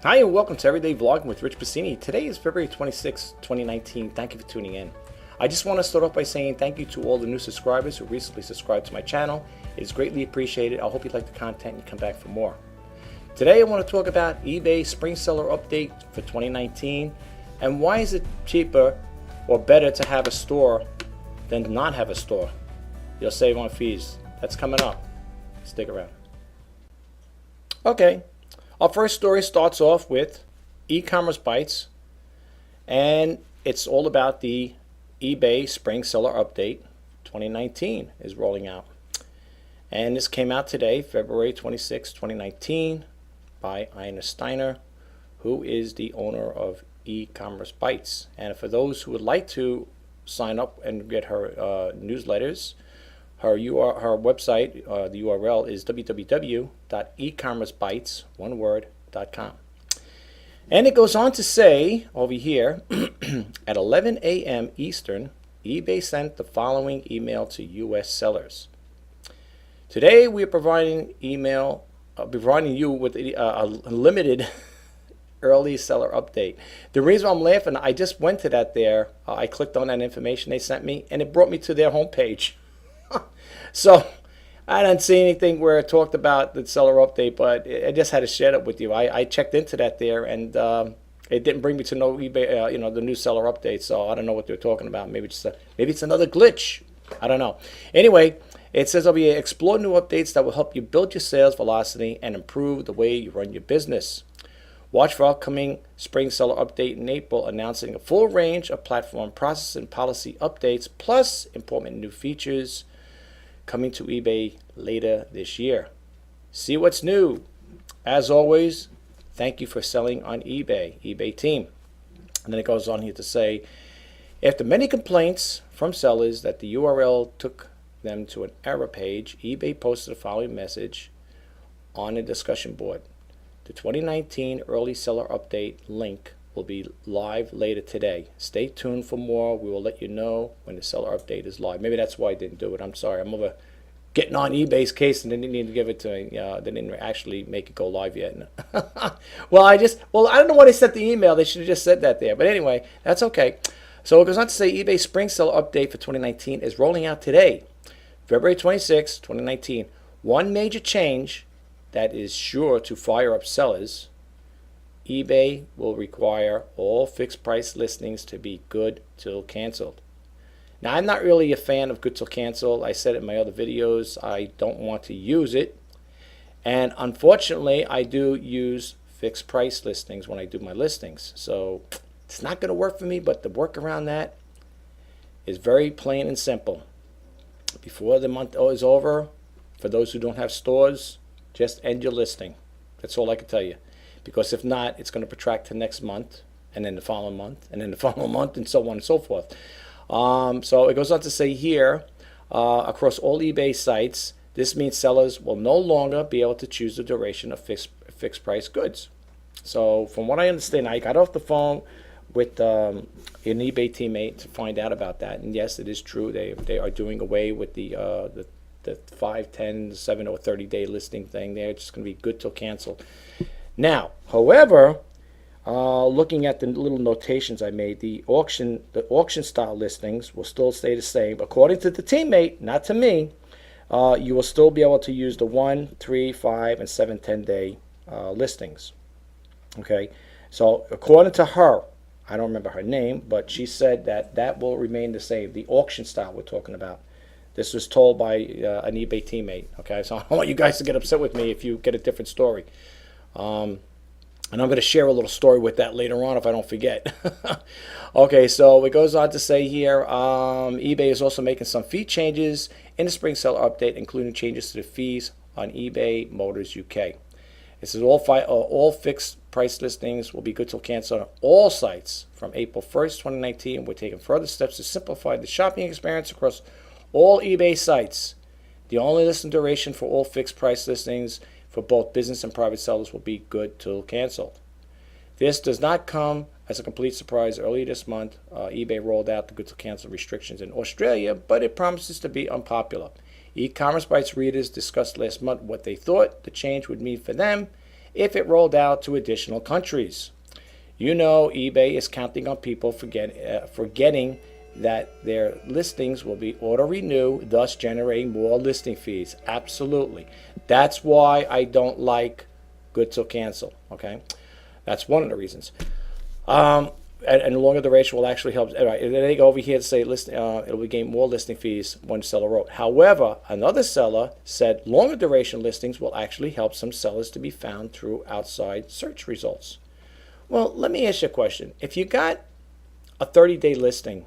Hi and welcome to Everyday Vlogging with Rich Pasini. Today is February 26, 2019. Thank you for tuning in. I just want to start off by saying thank you to all the new subscribers who recently subscribed to my channel. It is greatly appreciated. I hope you like the content and you come back for more. Today I want to talk about eBay Spring Seller Update for 2019 and why is it cheaper or better to have a store than to not have a store. You'll save on fees. That's coming up. Stick around. Okay. Our first story starts off with e-commerce bites, and it's all about the eBay Spring Seller Update 2019 is rolling out. And this came out today, February 26, 2019, by Ina Steiner, who is the owner of e-commerce bites. And for those who would like to sign up and get her newsletters, her website, the URL is www.ecommercebites.com. And it goes on to say over here, at 11 a.m. Eastern, eBay sent the following email to U.S. sellers. Today we are providing you with a limited early seller update. The reason I'm laughing, I just went to that there. I clicked on that information they sent me, and it brought me to their homepage. So I didn't see anything where it talked about the seller update, but I just had to share it with you. I checked into that there, and it didn't bring me to no eBay, the new seller update. So I don't know what they're talking about. Maybe it's another glitch. I don't know. Anyway, it says over here, explore new updates that will help you build your sales velocity and improve the way you run your business. Watch for upcoming Spring Seller Update in April, announcing a full range of platform process and policy updates, plus important new features coming to eBay later this year. See what's new. As always, thank you for selling on eBay, eBay team. And then it goes on here to say, after many complaints from sellers that the URL took them to an error page, eBay posted the following message on a discussion board. The 2019 Early Seller Update link will be live later today. Stay tuned for more. We will let you know when the seller update is live. Maybe that's why I didn't do it. I'm sorry. I'm over getting on eBay's case and they didn't need to give it to me. They didn't actually make it go live yet. Well, I don't know why they sent the email. They should have just said that there. But anyway, that's okay. So it goes on to say eBay Spring Seller Update for 2019 is rolling out today, February 26, 2019. One major change that is sure to fire up sellers: eBay will require all fixed price listings to be good till canceled. Now, I'm not really a fan of good till cancel. I said it in my other videos. I don't want to use it. And unfortunately, I do use fixed price listings when I do my listings. So it's not going to work for me, but the work around that is very plain and simple. Before the month is over, for those who don't have stores, just end your listing. That's all I can tell you. Because if not, it's going to protract to next month, and then the following month, and then the following month, and so on and so forth. So it goes on to say here, across all eBay sites, this means sellers will no longer be able to choose the duration of fixed price goods. So from what I understand, I got off the phone with an eBay teammate to find out about that. And yes, it is true. They are doing away with the 5, 10, 7, or 30-day listing thing. They're just going to be good till canceled. Now, however, looking at the little notations I made, the auction style listings will still stay the same. According to the teammate, not to me, you will still be able to use the 1, 3, 5, and 7, 10-day listings. Okay, so according to her, I don't remember her name, but she said that will remain the same. The auction style we're talking about. This was told by an eBay teammate. Okay, so I don't want you guys to get upset with me if you get a different story. And I'm going to share a little story with that later on if I don't forget. Okay, so it goes on to say here, eBay is also making some fee changes in the Spring Seller Update, including changes to the fees on eBay Motors UK. It says all fixed price listings will be good till cancel on all sites from April 1st, 2019. We're taking further steps to simplify the shopping experience across all eBay sites. The only listing duration for all fixed price listings for both business and private sellers will be good till canceled. This does not come as a complete surprise. Earlier this month, eBay rolled out the good till cancel restrictions in Australia, but it promises to be unpopular. E-commerce Bites readers discussed last month what they thought the change would mean for them if it rolled out to additional countries. You know, eBay is counting on people forgetting that their listings will be auto-renew, thus generating more listing fees. Absolutely. That's why I don't like good till cancel. Okay, that's one of the reasons. And longer duration will actually help. All right, and then they go over here to say it will gain more listing fees, one seller wrote. However, another seller said longer duration listings will actually help some sellers to be found through outside search results. Well, let me ask you a question. If you got a 30-day listing,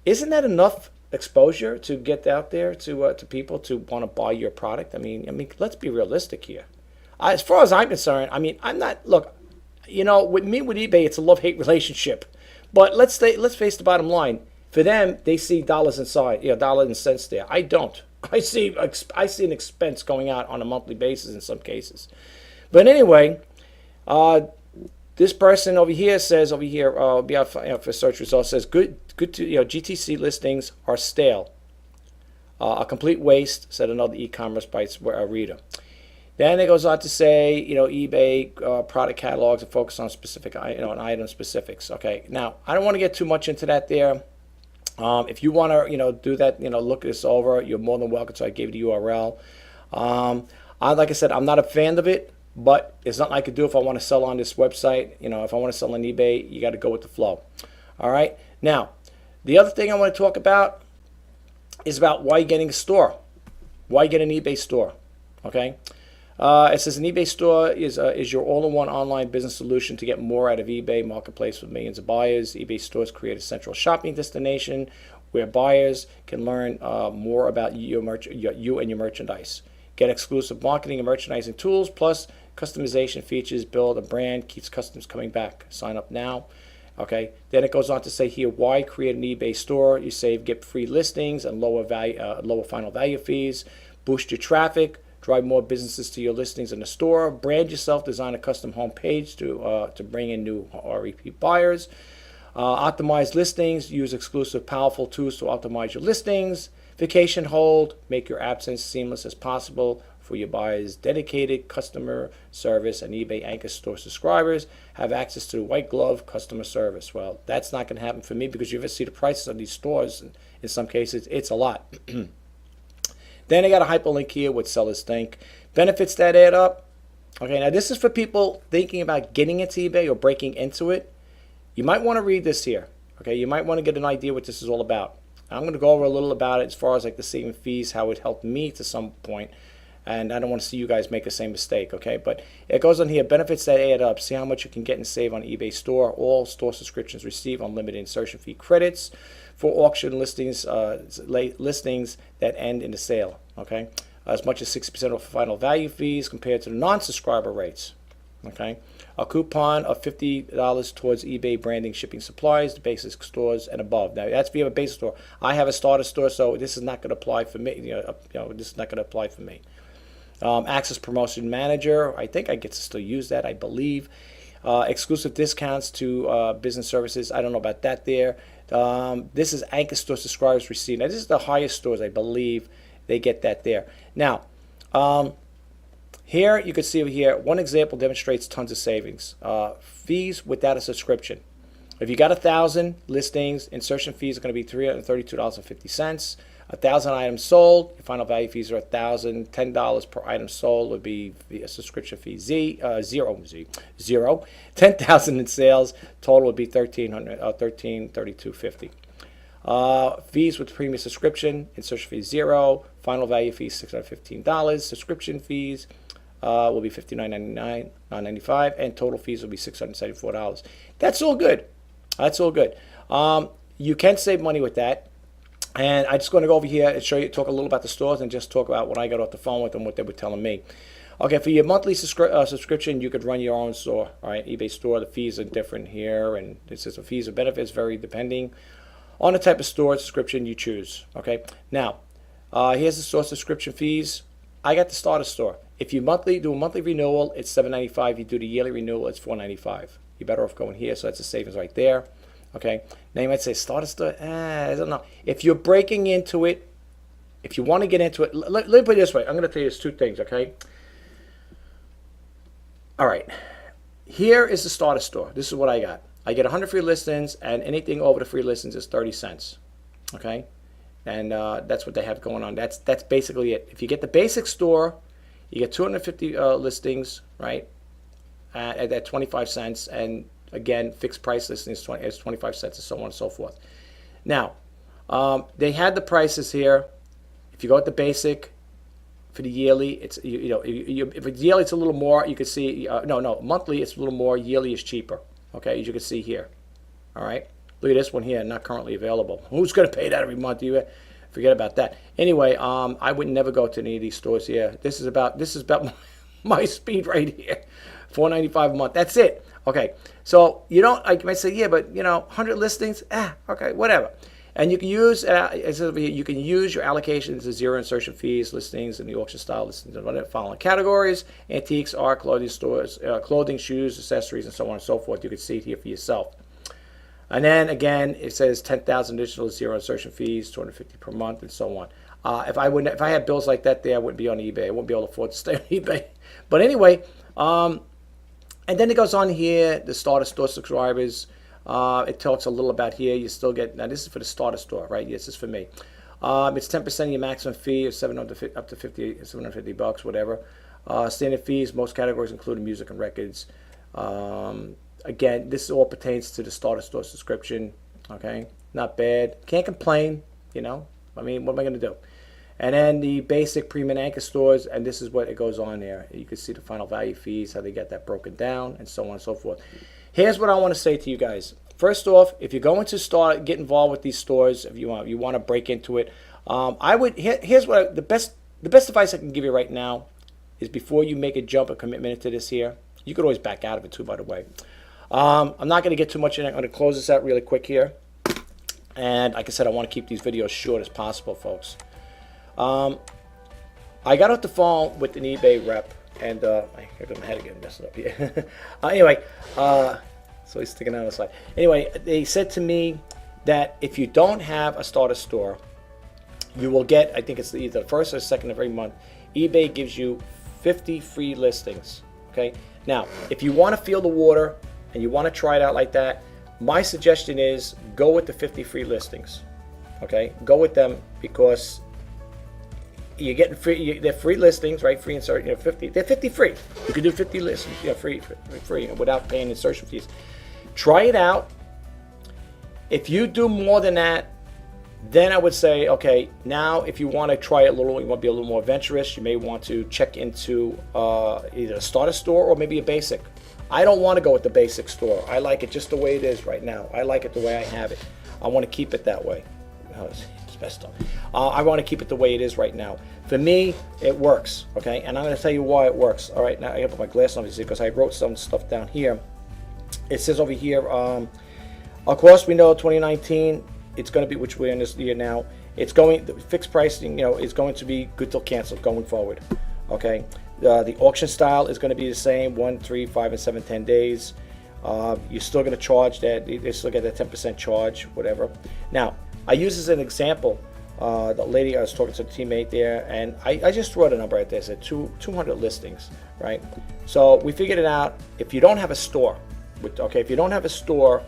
isn't that enough exposure to get out there to people to want to buy your product? I mean, let's be realistic here. As far as I'm concerned, I mean, I'm not. Look, you know, with eBay, it's a love-hate relationship. But let's face the bottom line. For them, they see dollars inside, dollars and cents there. I don't. I see an expense going out on a monthly basis in some cases. But anyway, this person over here says for search results says good to GTC listings are stale, a complete waste, said another e-commerce bites reader. Then it goes on to say, eBay product catalogs are focused on specific, on item specifics. Okay, now I don't want to get too much into that there. If you want to, do that, look this over, you're more than welcome. So I gave you the URL. Like I said, I'm not a fan of it, but there's nothing I could do if I want to sell on this website. If I want to sell on eBay, you got to go with the flow. All right. Now, the other thing I want to talk about is about why getting a store. Why get an eBay store? Okay. It says an eBay store is your all-in-one online business solution to get more out of eBay marketplace with millions of buyers. eBay stores create a central shopping destination where buyers can learn more about you and your merchandise. Get exclusive marketing and merchandising tools, plus customization features. Build a brand, keeps customers coming back. Sign up now. Okay. Then it goes on to say here why create an eBay store. You get free listings and lower final value fees. Boost your traffic. Drive more businesses to your listings in the store. Brand yourself. Design a custom home page to bring in new or repeat buyers. Optimize listings. Use exclusive, powerful tools to optimize your listings. Vacation hold. Make your absence seamless as possible for your buyers. Dedicated customer service and eBay Anchor Store subscribers have access to white glove customer service. Well, that's not going to happen for me because you ever see the prices on these stores. In some cases, it's a lot. Then I got a hyperlink here, what sellers think. Benefits that add up. Okay, now this is for people thinking about getting into eBay or breaking into it. You might want to read this here. Okay, you might want to get an idea what this is all about. I'm going to go over a little about it as far as like the saving fees, how it helped me to some point. And I don't want to see you guys make the same mistake, okay? But it goes on here, benefits that add up. See how much you can get and save on eBay Store. All store subscriptions receive unlimited insertion fee credits for auction listings listings that end in the sale, okay? As much as 60% of final value fees compared to the non-subscriber rates, okay? A coupon of $50 towards eBay branding, shipping supplies, the basic stores and above. Now that's if you have a basic store. I have a starter store, so this is not going to apply for me. This is not going to apply for me. Access Promotion Manager. I think I get to still use that, I believe. Exclusive discounts to business services. I don't know about that there. This is Anchor Store subscribers receive. Now, this is the highest stores, I believe. They get that there. Now, here you can see over here, one example demonstrates tons of savings. Fees without a subscription. If you got 1,000 listings, insertion fees are going to be $332.50. 1,000 items sold, your final value fees are $1,000. $10 per item sold would be a subscription fee zero. 10,000 in sales, total would be $1,332.50. Fees with premium subscription, insertion fee zero, final value fee $615. Subscription fees will be $59.95, and total fees will be $674. That's all good. That's all good. You can save money with that. And I'm just going to go over here and talk a little about the stores and just talk about when I got off the phone with them, what they were telling me. Okay, for your monthly subscription, you could run your own store. All right, eBay Store, the fees are different here, and this is the fees and benefits vary depending on the type of store subscription you choose. Okay, now here's the store subscription fees. I got the starter store. If you do a monthly renewal, it's $7.95. You do the yearly renewal, it's $4.95. You're better off going here, so that's a savings right there. Okay, now you might say starter store. I don't know. If you're breaking into it, if you want to get into it, let me put it this way. I'm going to tell you there's two things. Okay, All right. Here is the starter store. This is what I got. I get 100 free listings, and anything over the free listings is 30 cents. Okay? And that's what they have going on. That's basically it. If you get the basic store, you get 250 listings, right, at 25 cents. And again, fixed price listings is 25 cents, and so on and so forth. Now, they had the prices here. If you go with the basic, for the yearly, it's if it's yearly, it's a little more. You can see monthly, it's a little more. Yearly is cheaper. Okay, as you can see here. All right, look at this one here, not currently available. Who's going to pay that every month? You forget about that. Anyway, I would never go to any of these stores here. This is about my speed right here, $4.95 a month. That's it. Okay, so you don't. I might say, yeah, but 100 listings. Okay, whatever. And you can use you can use your allocations to zero insertion fees, listings, and the auction style listings and whatever following categories: antiques, art, clothing stores, clothing, shoes, accessories, and so on and so forth. You can see it here for yourself. And then again, it says 10,000 additional zero insertion fees, 250 per month, and so on. If I had bills like that, I wouldn't be on eBay. I wouldn't be able to afford to stay on eBay. But anyway, and then it goes on here, the starter store subscribers. It talks a little about here. You still get, now this is for the starter store, right? Yes, this is for me. It's 10% of your maximum fee of up to $750, whatever. Standard fees, most categories including music and records. Again, this all pertains to the starter store subscription. Okay, not bad. Can't complain. I mean, what am I going to do? And then the basic premium anchor stores, and this is what it goes on there. You can see the final value fees, how they get that broken down, and so on and so forth. Here's what I want to say to you guys. First off, if you're going to get involved with these stores, if you want to break into it, here's what the best advice I can give you right now is before you make a jump or commitment into this here. You could always back out of it too, by the way. I'm not going to get too much in it. I'm going to close this out really quick here. And like I said, I want to keep these videos short as possible, folks. I got off the phone with an eBay rep, and here goes my head again, messing up here. Anyway, so he's sticking out on the side. Anyway, they said to me that if you don't have a starter store, you will get, I think it's either the first or second of every month, eBay gives you 50 free listings. Okay. Now, if you want to feel the water and you want to try it out like that, my suggestion is go with the 50 free listings. Okay, go with them because you're getting free. They're free listings, right? Free insert. 50. They're 50 free. You can do 50 listings, free without paying insertion fees. Try it out. If you do more than that, then I would say, okay, now if you want to try it a little, you want to be a little more adventurous, you may want to check into either a starter store or maybe a basic. I don't want to go with the basic store. I like it just the way it is right now. I like it the way I have it. I want to keep it that way. Oh, it's messed up. I want to keep it the way it is right now. For me, it works, okay? And I'm going to tell you why it works. All right, now I got to put my glasses on because I wrote some stuff down here. It says over here, of course, we know 2019, it's going to be, which we're in this year now, it's going, the fixed pricing, is going to be good till canceled going forward, okay? The auction style is going to be the same, 1, 3, 5, and 7, 10 days. You're still going to charge that. They still get that 10% charge, whatever. Now, I use as an example, the lady I was talking to, the teammate there, and I just wrote a number right there. I said 200 listings, right? So we figured it out. If you don't have a store, if you don't have a store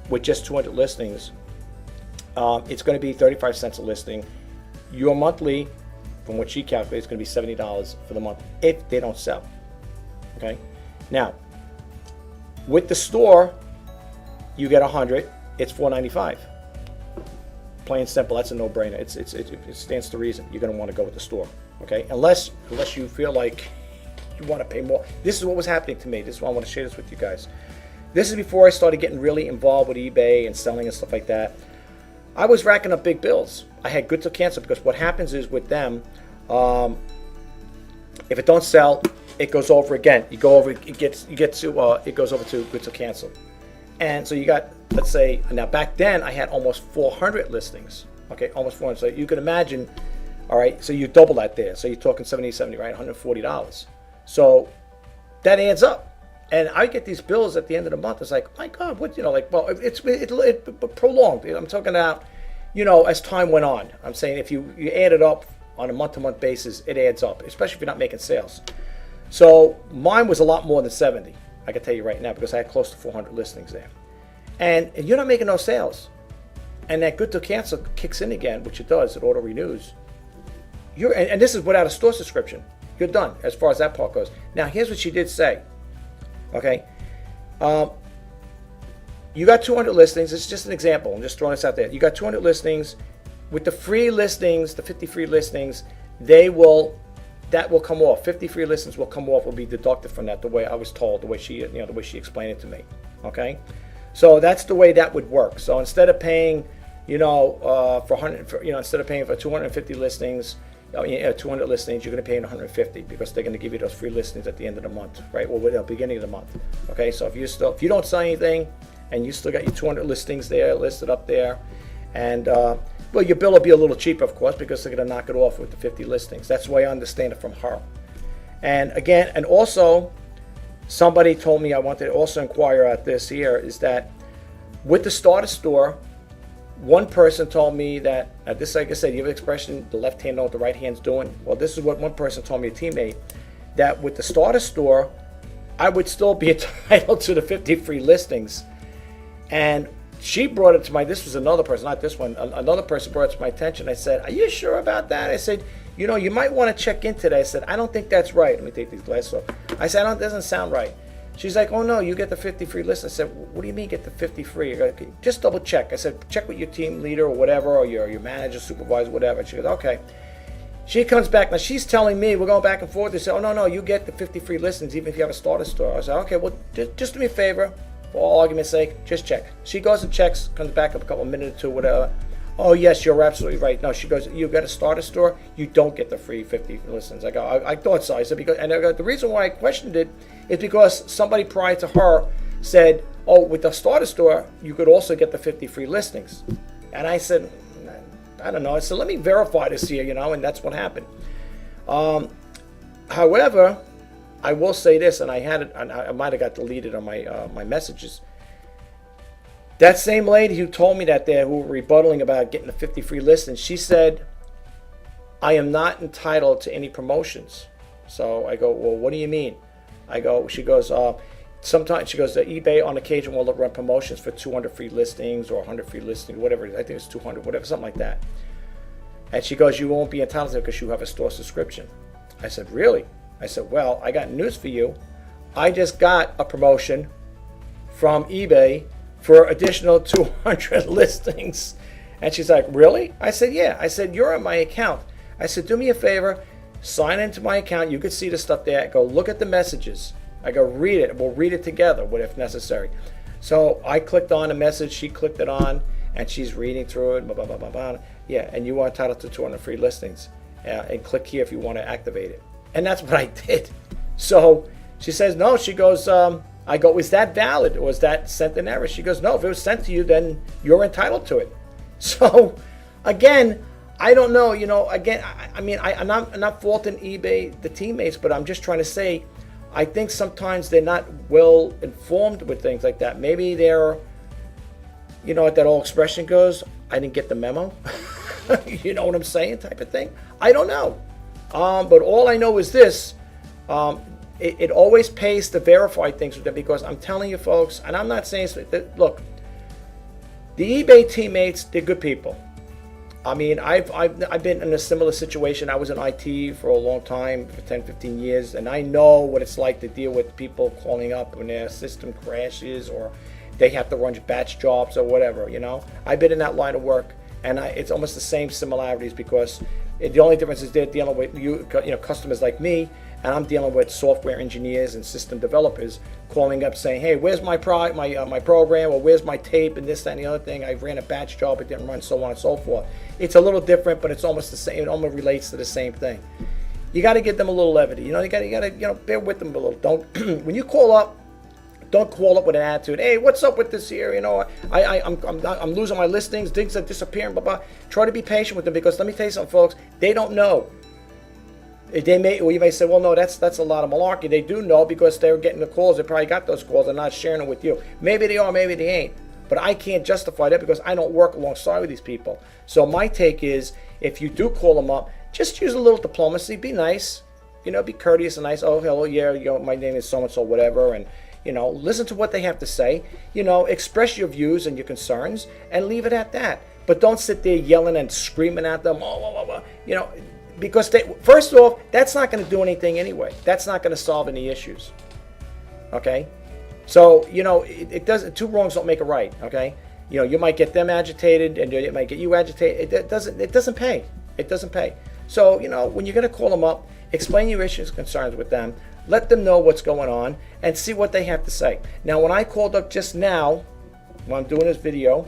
with just 200 listings, it's going to be 35 cents a listing. Your monthly, from what she calculates, is going to be $70 for the month if they don't sell. Okay. Now, with the store, you get 100. It's $4.95. Plain and simple. That's a no-brainer. It stands to reason. You're going to want to go with the store. Okay. Unless you feel like you want to pay more. This is what was happening to me. This is why I want to share this with you guys. This is before I started getting really involved with eBay and selling and stuff like that. I was racking up big bills. I had good to cancel because what happens is with them, if it don't sell, it goes over again. You go over, it goes over to good to cancel. And so you got, let's say, now back then I had almost 400 listings. Okay, almost 400. So you can imagine, all right, so you double that there. So you're talking 70, right, $140. So that adds up. And I get these bills at the end of the month. It's like, my God, what, well, it prolonged. I'm talking about, as time went on. I'm saying if you add it up on a month-to-month basis, it adds up, especially if you're not making sales. So mine was a lot more than 70. I can tell you right now because I had close to 400 listings there. And you're not making no sales. And that good to cancel kicks in again, which it does. It auto renews. And this is without a store subscription. You're done as far as that part goes. Now, here's what she did say. Okay. You got 200 listings. It's just an example. I'm just throwing this out there. You got 200 listings. With the free listings, the 50 free listings, that will come off. 50 free listings will come off, will be deducted from that, the way I was told, the way she explained it to me. Okay? So that's the way that would work. So instead of paying, instead of paying for 250 listings, 200 listings, you're going to pay 150 because they're going to give you those free listings at the end of the month, right? Well, at the beginning of the month. Okay? So if you don't sell anything and you still got your 200 listings there listed up there, and well, your bill will be a little cheaper, of course, because they're going to knock it off with the 50 listings. That's the way I understand it from her. And again, and also, somebody told me I wanted to also inquire at this here, is that with the starter store, one person told me that, this, like I said, you have an expression, the left hand know what the right hand's doing. Well, this is what one person told me, a teammate, that with the starter store, I would still be entitled to the 50 free listings. And she brought it to this was another person, not this one, another person brought it to my attention. I said, are you sure about that? I said, you might want to check into that. I said, I don't think that's right. Let me take these glasses off. I said, it doesn't sound right. She's like, oh no, you get the 50 free list. I said, what do you mean get the 50 free? I go, just double check. I said, check with your team leader or whatever, or your manager, supervisor, whatever. She goes, okay. She comes back, now she's telling me, we're going back and forth. They say, oh no, you get the 50 free listings even if you have a starter store. I said, okay, well, just do me a favor. For all argument's sake, just check. She goes and checks, comes back up a couple of minutes or two, whatever. Oh, yes, you're absolutely right. No, she goes, you got a starter store, you don't get the free 50 listens. I go, I thought so. I said, because, and I go, the reason why I questioned it is because somebody prior to her said, oh, with the starter store, you could also get the 50 free listings. And I said, I don't know. I said, let me verify this here, and that's what happened. However, I will say this, and I might have got deleted on my messages. That same lady who told me that who were rebuttaling about getting the 50 free listings, she said, I am not entitled to any promotions. So I go, well, what do you mean? She goes, sometimes, she goes, eBay on occasion will run promotions for 200 free listings or 100 free listings, whatever. I think it's 200, whatever, something like that. And she goes, you won't be entitled to it because you have a store subscription. I said, really? I said, well, I got news for you. I just got a promotion from eBay for additional 200 listings. And she's like, really? I said, yeah. I said, you're on my account. I said, do me a favor, sign into my account. You can see the stuff there. I go, look at the messages. I go, read it. We'll read it together, if necessary. So I clicked on a message. She clicked it on, and she's reading through it. Blah, blah, blah, blah, blah. Yeah, and you are entitled to 200 free listings. And click here if you want to activate it. And that's what I did. So she says, no. She goes, I go, is that valid? Or was that sent in error? She goes, no, if it was sent to you, then you're entitled to it. So, again, I don't know. Again, I'm not faulting eBay, the teammates, but I'm just trying to say, I think sometimes they're not well informed with things like that. Maybe they're, what that old expression goes, I didn't get the memo. You know what I'm saying, type of thing. I don't know. But all I know is this. It always pays to verify things with them because I'm telling you, folks, and I'm not saying, look, the eBay teammates, they're good people. I mean, I've been in a similar situation. I was in IT for a long time, for 10, 15 years, and I know what it's like to deal with people calling up when their system crashes or they have to run batch jobs or whatever, I've been in that line of work, and it's almost the same similarities because the only difference is they're dealing with customers like me, and I'm dealing with software engineers and system developers calling up saying, hey, where's my my program, or where's my tape, and this, that, and the other thing. I ran a batch job, it didn't run, so on and so forth. It's a little different, but it's almost the same. It almost relates to the same thing. You got to give them a little levity. You got to bear with them a little. Don't when you call up, don't call up with an attitude. Hey, what's up with this here? I'm losing my listings. Things are disappearing. Blah blah. Try to be patient with them because let me tell you something, folks. They don't know. You may say, well, no, that's a lot of malarkey. They do know because they're getting the calls. They probably got those calls. They're not sharing it with you. Maybe they are, maybe they ain't. But I can't justify that because I don't work alongside with these people. So my take is, if you do call them up, just use a little diplomacy. Be nice. be courteous and nice. Oh, hello, yeah, my name is so and so, whatever, and listen to what they have to say. Express your views and your concerns, and leave it at that. But don't sit there yelling and screaming at them. Because first off, that's not going to do anything anyway. That's not going to solve any issues. Okay, so it doesn't. Two wrongs don't make a right. Okay, you might get them agitated, and it might get you agitated. It doesn't pay. It doesn't pay. So when you're going to call them up, explain your issues and concerns with them. Let them know what's going on and see what they have to say. Now, when I called up just now, when I'm doing this video,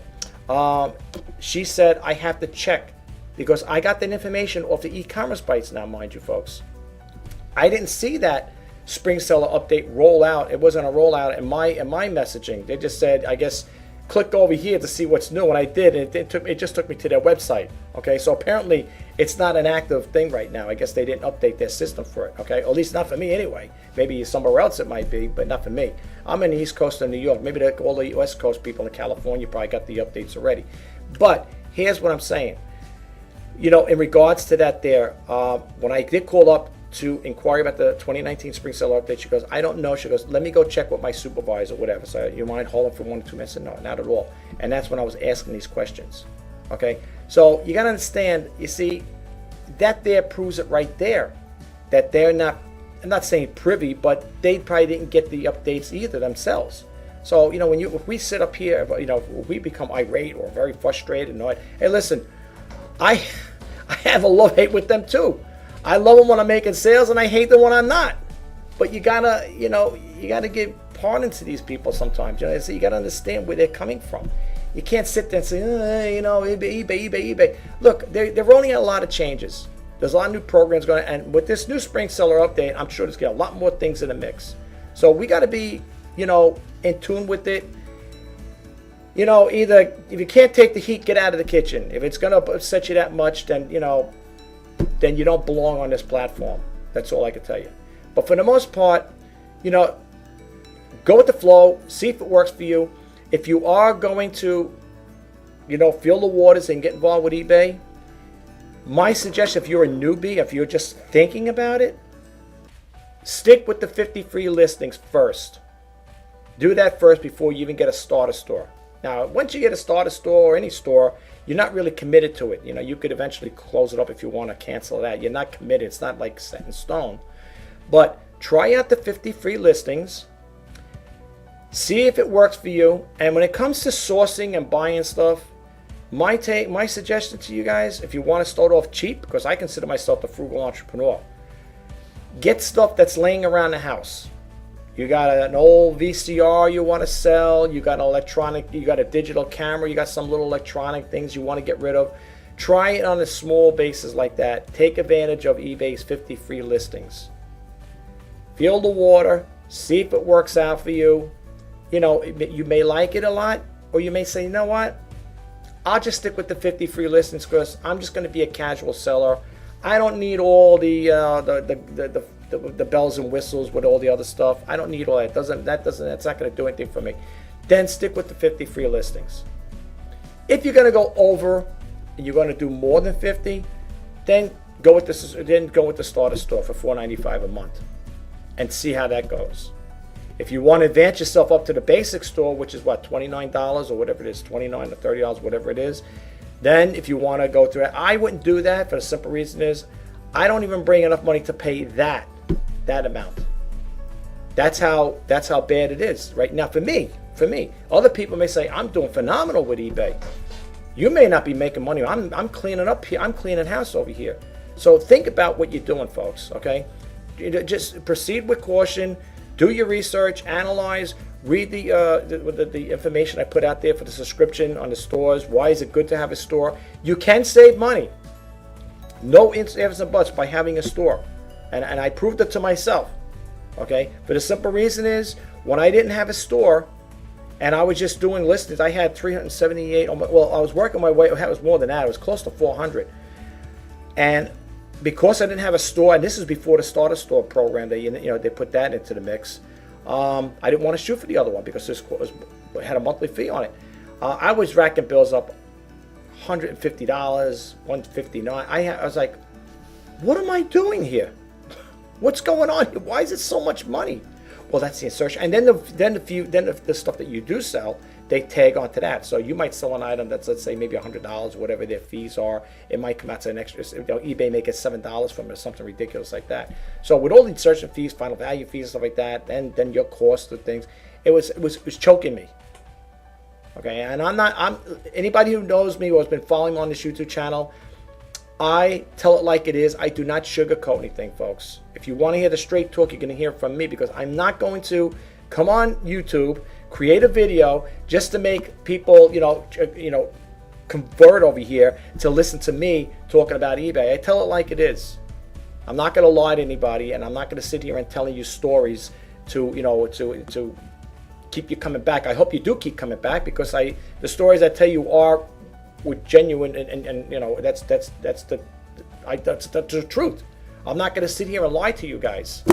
she said I have to check because I got that information off the e-commerce bites now, mind you, folks. I didn't see that Spring Seller update roll out. It wasn't a rollout in my messaging. They just said, I guess, click over here to see what's new, and I did, and it just took me to their website. Okay, so apparently it's not an active thing right now. I guess they didn't update their system for it. Okay, or at least not for me anyway. Maybe somewhere else it might be, but not for me. I'm in the East Coast of New York. Maybe all the West Coast people in California probably got the updates already. But here's what I'm saying. In regards to that there, when I did call up to inquire about the 2019 Spring Seller update, she goes, I don't know. She goes, let me go check with my supervisor, whatever. So you mind holding for 1 or 2 minutes? No, not at all. And that's when I was asking these questions. Okay, so you got to understand, you see, that there proves it right there, that they're not, I'm not saying privy, but they probably didn't get the updates either themselves. So, if we sit up here, if we become irate or very frustrated, and hey, listen, I have a love-hate with them too. I love them when I'm making sales, and I hate them when I'm not. But you gotta give pardon to these people sometimes. So you gotta understand where they're coming from. You can't sit there and say, eBay. Look, they're rolling out a lot of changes. There's a lot of new programs going, and with this new Spring Seller update, I'm sure there's gonna be a lot more things in the mix. So we got to be, in tune with it. Either if you can't take the heat, get out of the kitchen. If it's gonna upset you that much, then you don't belong on this platform. That's all I can tell you. But for the most part, go with the flow, see if it works for you. If you are going to, feel the waters and get involved with eBay, my suggestion, if you're a newbie, if you're just thinking about it, stick with the 50 free listings first. Do that first before you even get a starter store. Now, once you get a starter store or any store, you're not really committed to it. You could eventually close it up if you want to cancel that. You're not committed. It's not like set in stone. But try out the 50 free listings. See if it works for you. And when it comes to sourcing and buying stuff, my suggestion to you guys, if you want to start off cheap, because I consider myself a frugal entrepreneur, get stuff that's laying around the house. You got an old VCR you want to sell, you got an electronic, you got a digital camera, you got some little electronic things you want to get rid of. Try it on a small basis like that. Take advantage of eBay's 50 free listings. Feel the water, see if it works out for you. You may like it a lot, or you may say, you know what? I'll just stick with the 50 free listings because I'm just going to be a casual seller. I don't need all the bells and whistles with all the other stuff. I don't need all that. That's not going to do anything for me. Then stick with the 50 free listings. If you're going to go over and you're going to do more than 50, then go with the starter store for $4.95 a month and see how that goes. If you want to advance yourself up to the basic store, which is what, $29 or whatever it is, $29 or $30, whatever it is, then if you want to go through it, I wouldn't do that for the simple reason is I don't even bring enough money to pay that amount. That's how bad it is right now for me. Other people may say I'm doing phenomenal with eBay. You may not be making money. I'm cleaning up here. I'm cleaning house over here. So think about what you're doing, folks. Okay, just proceed with caution. Do your research, analyze, read the information I put out there for the subscription on the stores. Why is it good to have a store? You can save money. No ifs, ands, and buts by having a store. And I proved it to myself. Okay? For the simple reason is, when I didn't have a store, and I was just doing listings, I had 378, well, I was working my way, it was more than that, it was close to 400. And because I didn't have a store, and this is before the starter store program, they put that into the mix. I didn't want to shoot for the other one because this had a monthly fee on it. I was racking bills up $150, $159. I was like, what am I doing here? What's going on here? Why is it so much money? Well, that's the insertion. And then the stuff that you do sell, they tag onto that. So you might sell an item that's, let's say, maybe $100, whatever their fees are. It might come out to an extra, eBay may get $7 from it or something ridiculous like that. So with all the insertion fees, final value fees, and stuff like that, and then your cost of things, it was choking me. Okay, and I'm anybody who knows me or has been following me on this YouTube channel, I tell it like it is. I do not sugarcoat anything, folks. If you want to hear the straight talk, you're going to hear it from me, because I'm not going to come on YouTube, create a video just to make people, convert over here to listen to me talking about eBay. I tell it like it is. I'm not going to lie to anybody, and I'm not going to sit here and telling you stories to keep you coming back. I hope you do keep coming back, because the stories I tell you are with genuine, and that's the truth. I'm not going to sit here and lie to you guys.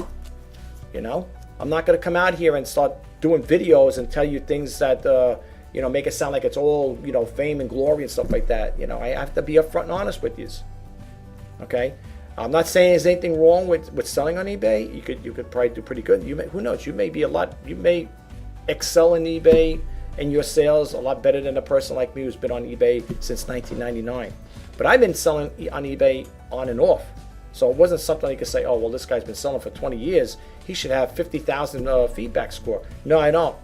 I'm not going to come out here and start doing videos and tell you things that make it sound like it's all fame and glory and stuff like that. I have to be upfront and honest with you. Okay, I'm not saying there's anything wrong with selling on eBay. You could probably do pretty good. Who knows? You may excel in eBay and your sales a lot better than a person like me who's been on eBay since 1999. But I've been selling on eBay on and off. So it wasn't something you could say, oh, well, this guy's been selling for 20 years. He should have 50,000 feedback score. No, I don't.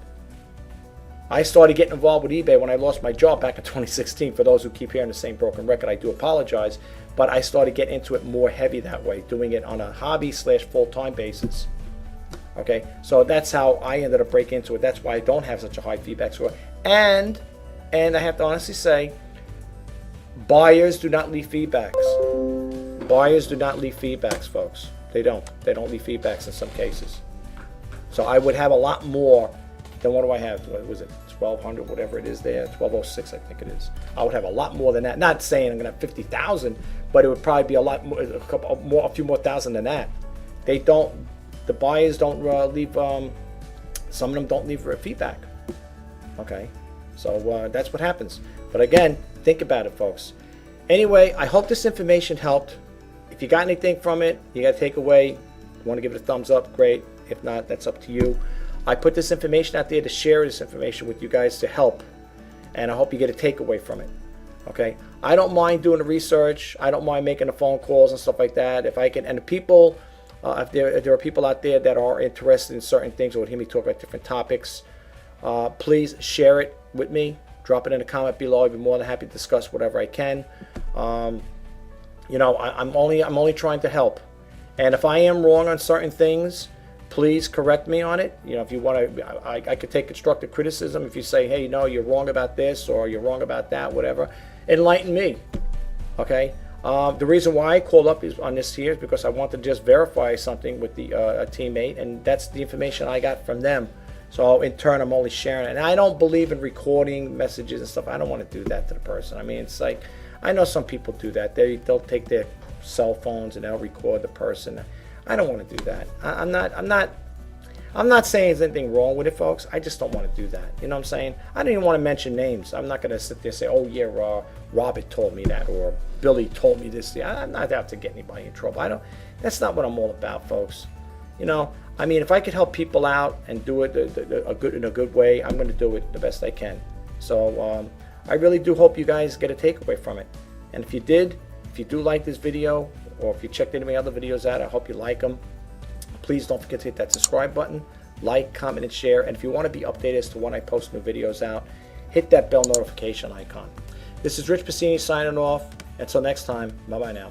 I started getting involved with eBay when I lost my job back in 2016. For those who keep hearing the same broken record, I do apologize. But I started getting into it more heavy that way, doing it on a hobby/full-time basis. Okay, so that's how I ended up breaking into it. That's why I don't have such a high feedback score. And I have to honestly say, buyers do not leave feedbacks. Buyers do not leave feedbacks, folks. They don't. They don't leave feedbacks in some cases. So I would have a lot more than, what do I have? What was it? 1,200, whatever it is there. 1,206, I think it is. I would have a lot more than that. Not saying I'm going to have 50,000, but it would probably be a lot more, a few more thousand than that. They don't. The buyers don't leave. Some of them don't leave feedback. Okay, so that's what happens. But again, think about it, folks. Anyway, I hope this information helped. If you got anything from it, you got to take away. You want to give it a thumbs up, great. If not, that's up to you. I put this information out there to share this information with you guys to help, and I hope you get a takeaway from it. Okay, I don't mind doing the research. I don't mind making the phone calls and stuff like that. If I can, and the people. If there are people out there that are interested in certain things or would hear me talk about different topics, please share it with me. Drop it in a comment below. I'd be more than happy to discuss whatever I can. I'm only trying to help. And if I am wrong on certain things, please correct me on it. If you want to, I could take constructive criticism. If you say, hey, you're wrong about this or you're wrong about that, whatever, enlighten me. Okay. The reason why I called up on this here is because I want to just verify something with a teammate, and that's the information I got from them. So in turn, I'm only sharing it. And I don't believe in recording messages and stuff. I don't want to do that to the person. I mean, it's like, I know some people do that. They'll take their cell phones and they'll record the person. I don't want to do that. I'm not saying there's anything wrong with it, folks. I just don't want to do that. You know what I'm saying? I don't even want to mention names. I'm not going to sit there and say, oh yeah, Robert told me that, or Billy told me this. I'm not out to get anybody in trouble. That's not what I'm all about, folks. I mean, if I could help people out and do it in a good way, I'm going to do it the best I can. So I really do hope you guys get a takeaway from it. And if you do like this video, or if you checked any of my other videos out, I hope you like them. Please don't forget to hit that subscribe button, like, comment, and share. And if you want to be updated as to when I post new videos out, hit that bell notification icon. This is Rich Pasini signing off. Until next time, bye-bye now.